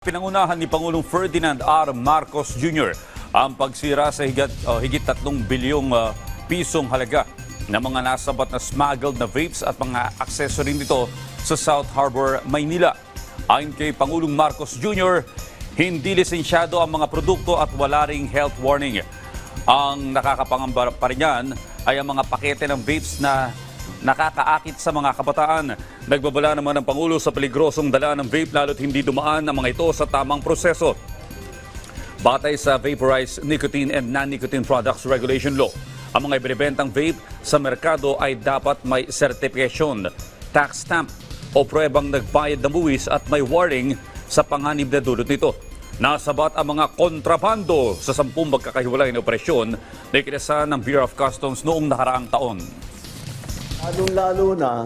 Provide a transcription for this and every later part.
Pinangunahan ni Pangulong Ferdinand R. Marcos Jr. ang pagsira sa higit 3 bilyong pisong halaga ng mga nasabat na smuggled na vapes at mga accessory nito sa South Harbor, Maynila. Ayon kay Pangulong Marcos Jr., hindi lisensyado ang mga produkto at wala ring health warning. Ang nakakapangamba pa rin yan ay ang mga pakete ng vapes na nakakaakit sa mga kabataan. Nagbabala naman ang Pangulo sa peligrosong dala ng vape lalo't hindi dumaan ang mga ito sa tamang proseso. Batay sa Vaporized Nicotine and Non-Nicotine Products Regulation Law, ang mga ibinibentang vape sa merkado ay dapat may certification, tax stamp o pruebang nagbayad ng buwis at may warning sa panganib na dulot nito. Nasabat ang mga kontrabando sa 10 magkakahiwalay na operasyon na ikinasa ng Bureau of Customs noong nakaraang taon. Lalo na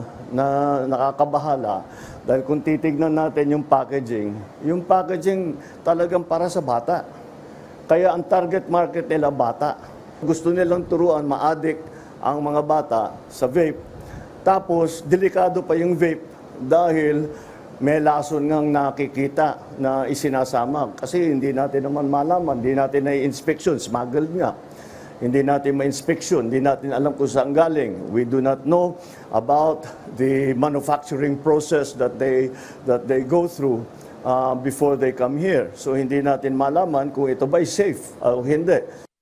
nakakabahala dahil kung titignan natin yung packaging talagang para sa bata. Kaya ang target market nila bata. Gusto nilang turuan ma-addict ang mga bata sa vape. Tapos delikado pa yung vape dahil may lason ngang nakikita na isinasama. Kasi hindi natin naman malaman, hindi natin na-inspection, smuggled nga. Hindi natin ma-inspection, hindi natin alam kung saan galing. We do not know about the manufacturing process that they go through before they come here. So hindi natin malaman kung ito ba'y safe o hindi.